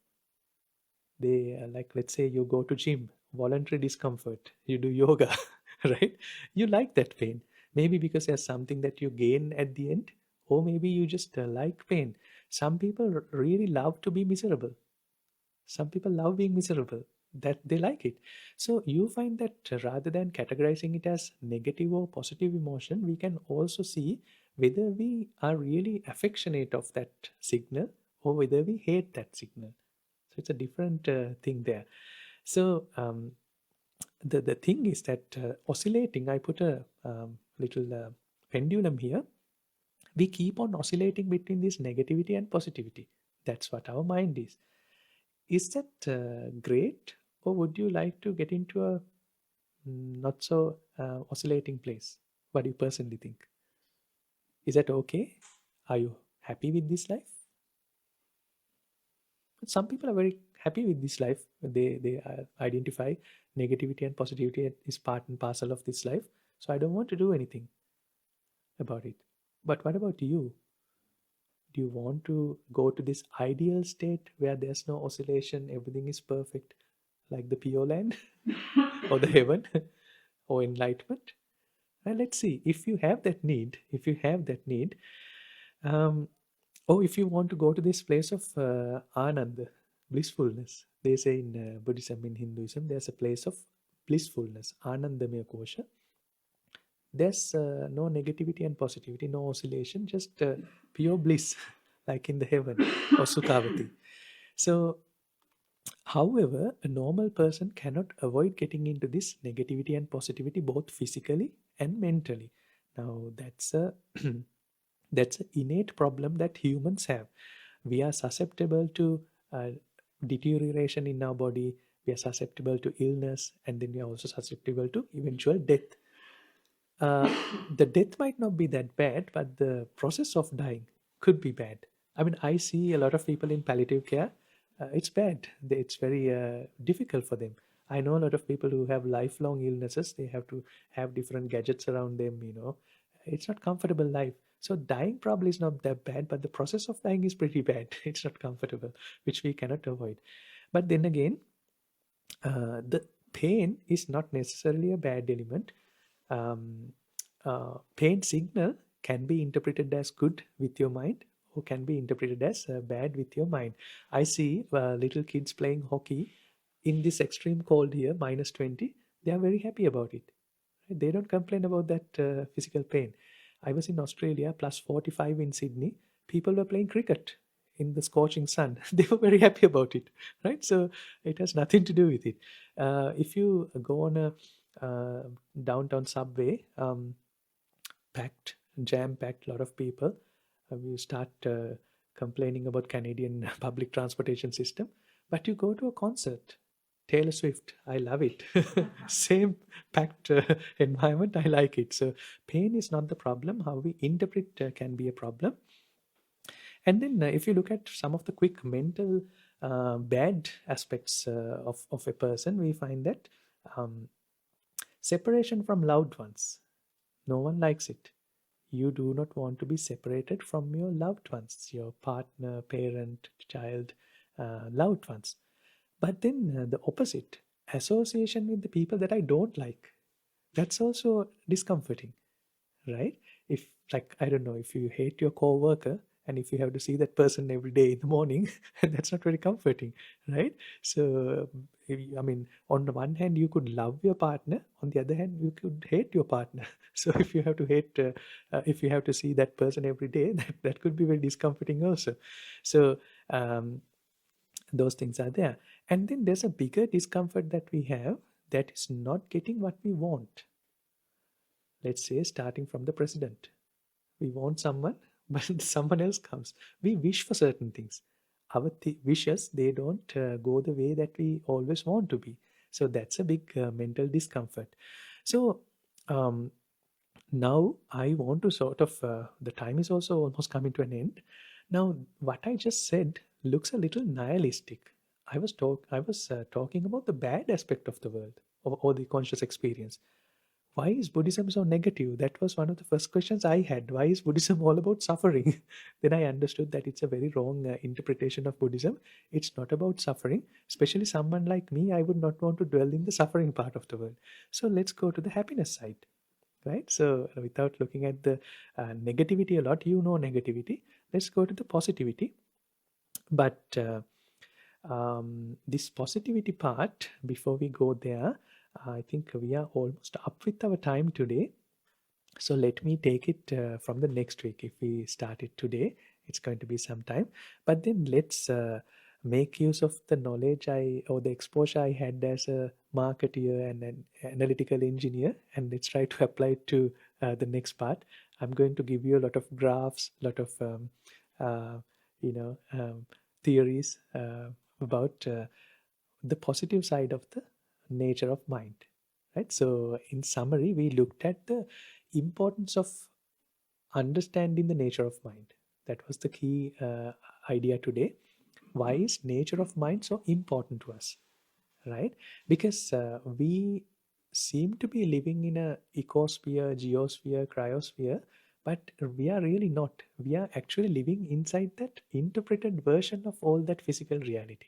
They like, let's say you go to gym, voluntary discomfort, you do yoga, right? You like that pain. Maybe because there's something that you gain at the end, or maybe you just like pain. Some people really love to be miserable. Some people love being miserable, that they like it. So you find that rather than categorizing it as negative or positive emotion, we can also see whether we are really affectionate of that signal or whether we hate that signal. So it's a different thing there. So the thing is that oscillating, I put a little pendulum here. We keep on oscillating between this negativity and positivity. That's what our mind is. Is that great, or would you like to get into a not so oscillating place? What do you personally think? Is that okay? Are you happy with this life? But some people are very happy with this life. They identify negativity and positivity is part and parcel of this life. So I don't want to do anything about it. But what about you? Do you want to go to this ideal state where there's no oscillation, everything is perfect, like the pure land or the heaven or enlightenment? And let's see if you have that need. If you have that need, um, or if you want to go to this place of Ananda, blissfulness. They say in Buddhism, in Hinduism, there's a place of blissfulness, Anandamaya Kosha. There's no negativity and positivity, no oscillation, just pure bliss, like in the heaven or Sukhavati. So, however, a normal person cannot avoid getting into this negativity and positivity both physically and mentally. Now, that's a that's an innate problem that humans have. We are susceptible to uh, deterioration in our body. We are susceptible to illness, and then we are also susceptible to eventual death. uh, the death might not be that bad, but the process of dying could be bad. I mean, I see a lot of people in palliative care. It's bad. It's very difficult for them. I know a lot of people who have lifelong illnesses. They have to have different gadgets around them. It's not comfortable life. So dying probably is not that bad, but the process of dying is pretty bad. It's not comfortable, which we cannot avoid. But then again, the pain is not necessarily a bad element. um, Pain signal can be interpreted as good with your mind or can be interpreted as bad with your mind. I see little kids playing hockey in this extreme cold here, -20. They are very happy about it. They don't complain about that physical pain. I was in Australia, +45 in Sydney. People were playing cricket in the scorching sun. They were very happy about it, right? So it has nothing to do with it. If you go on a uh, downtown subway, packed, jam packed, lot of people, you start complaining about Canadian public transportation system. But you go to a concert, Taylor Swift, I love it. Same packed environment, I like it. So pain is not the problem. How we interpret can be a problem. And then if you look at some of the quick mental bad aspects of a person, we find that um, separation from loved ones. No one likes it. You do not want to be separated from your loved ones, your partner, parent, child, loved ones. But then the opposite, association with the people that I don't like, that's also discomforting, right? If, like, I don't know, if you hate your coworker and if you have to see that person every day in the morning, that's not very comforting, right? So I mean, on the one hand you could love your partner, on the other hand you could hate your partner. So if you have to hate if you have to see that person every day, that could be very discomforting also. So those things are there. And then there's a bigger discomfort that we have, that is not getting what we want. Let's say starting from the president, we want someone, but someone else comes. We wish for certain things. Our wishes, they don't go the way that we always want to be. So that's a big mental discomfort. So um, now I want to sort of, the time is also almost coming to an end. Now, what I just said looks a little nihilistic. I was talking about the bad aspect of the world, or the conscious experience. Why is Buddhism so negative? That was one of the first questions I had. Why is Buddhism all about suffering? Then I understood that it's a very wrong interpretation of Buddhism. It's not about suffering. Especially someone like me, I would not want to dwell in the suffering part of the world. So let's go to the happiness side, right? So without looking at the negativity a lot, negativity. Let's go to the positivity. But this positivity part, before we go there, I think we are almost up with our time today. So let me take it from the next week. If we start it today, it's going to be some time. But then let's make use of the knowledge or the exposure I had as a marketeer and an analytical engineer, and let's try to apply it to the next part. I'm going to give you a lot of graphs, a lot of uh, theories about the positive side of the nature of mind, right? So in summary, we looked at the importance of understanding the nature of mind. That was the key idea today. Why is nature of mind so important to us, right? Because we seem to be living in a ecosphere, geosphere, cryosphere, but we are really not. We are actually living inside that interpreted version of all that physical reality.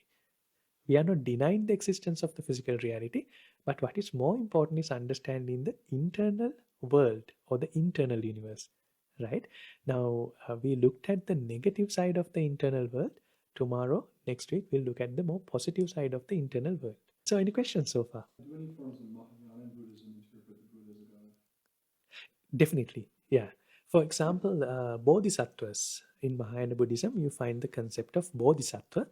We are not denying the existence of the physical reality, but what is more important is understanding the internal world or the internal universe, right? Now, we looked at the negative side of the internal world. Tomorrow, next week, we'll look at the more positive side of the internal world. So, any questions so far? Do any forms of Mahayana Buddhism interpret the Buddha as a god? Definitely, yeah. For example, bodhisattvas in Mahayana Buddhism, you find the concept of bodhisattva.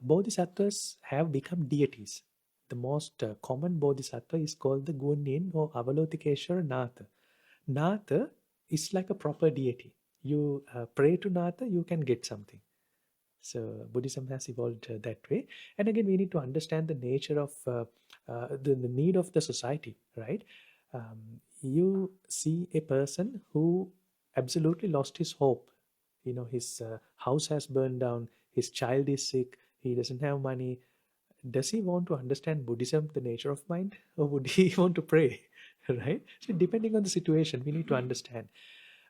Bodhisattvas have become deities. The most common bodhisattva is called the Guanyin or Avalokiteshvara Natha. Natha is like a proper deity. You pray to Natha, you can get something. So Buddhism has evolved that way. And again, we need to understand the nature of the need of the society, right? You see a person who absolutely lost his hope. You know, his house has burned down, his child is sick, he doesn't have money. Does he want to understand Buddhism, the nature of mind, or would he want to pray? Right? So, depending on the situation, we need to understand.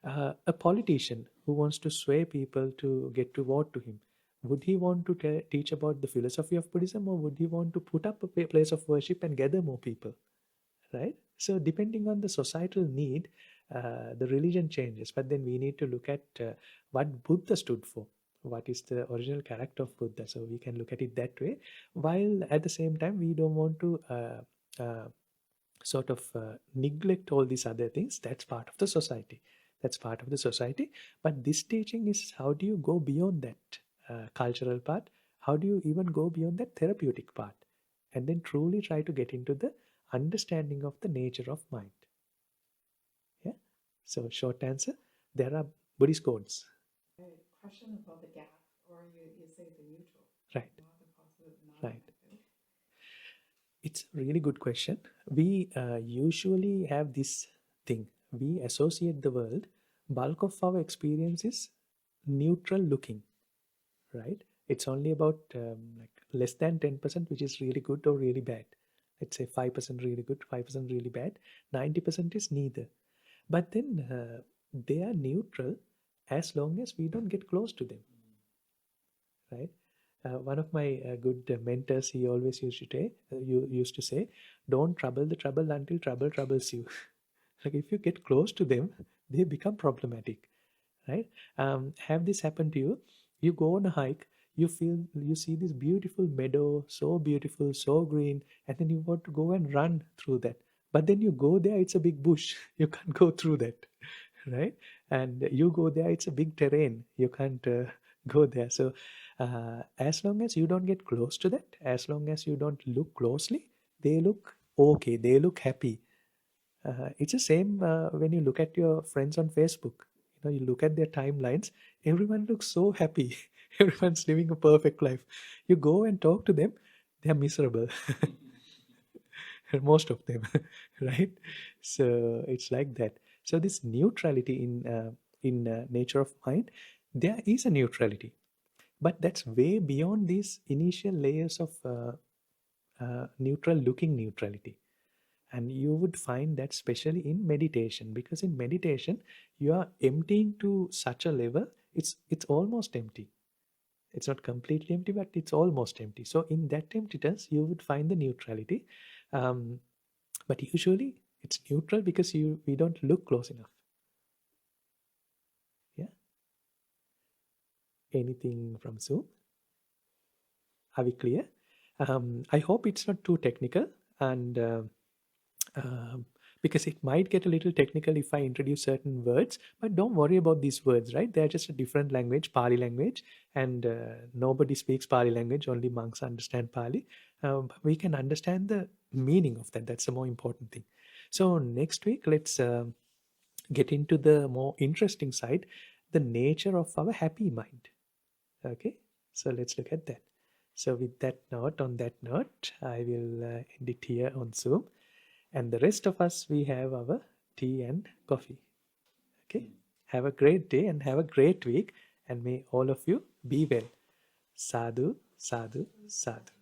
A politician who wants to sway people to get to vote to him, would he want to teach about the philosophy of Buddhism, or would he want to put up a place of worship and gather more people? Right? So, depending on the societal need, the religion changes. But then we need to look at what Buddha stood for. What is the original character of Buddha? So, we can look at it that way. While at the same time, we don't want to sort of neglect all these other things. That's part of the society. That's part of the society. But this teaching is how do you go beyond that cultural part? How do you even go beyond that therapeutic part? And then truly try to get into the understanding of the nature of mind. Yeah. So short answer, there are Buddhist codes. A question about the gap, or you say the neutral. Right. Not the positive, not Right. negative. It's a really good question. We usually have this thing. We associate the world. Bulk of our experience is neutral looking, right? It's only about like less than 10%, which is really good or really bad. Let's say 5% really good, 5% really bad. 90% is neither. But then they are neutral as long as we don't get close to them, right? One of my good mentors, he always used to say, "Don't trouble the trouble until trouble troubles you." Like if you get close to them, they become problematic, right? Have this happen to you? You go on a hike, you see this beautiful meadow, so beautiful, so green, and then you want to go and run through that. But then you go there, it's a big bush. You can't go through that, right? And you go there, it's a big terrain. You can't go there. So as long as you don't get close to that, as long as you don't look closely, they look okay. They look happy. It's the same when you look at your friends on Facebook. You know, you look at their timelines. Everyone looks so happy. Everyone's living a perfect life. You go and talk to them, they're miserable. Most of them, right? So it's like that. So this neutrality in nature of mind, there is a neutrality, but that's way beyond these initial layers of neutral looking neutrality. And you would find that especially in meditation, because in meditation you are emptying to such a level, it's almost empty. It's not completely empty, but it's almost empty. So in that emptiness you would find the neutrality. But usually it's neutral because we don't look close enough. Yeah. Anything from Zoom? Are we clear? I hope it's not too technical, and um, because it might get a little technical if I introduce certain words, but don't worry about these words, right? They're just a different language, Pali language, and nobody speaks Pali language, only monks understand Pali. But we can understand the meaning of that. That's the more important thing. So, next week, let's get into the more interesting side, the nature of our happy mind. Okay, so let's look at that. So, with that note, on that note, I will end it here on Zoom. And the rest of us, we have our tea and coffee. Okay. Have a great day and have a great week. And may all of you be well. Sadhu, sadhu, sadhu.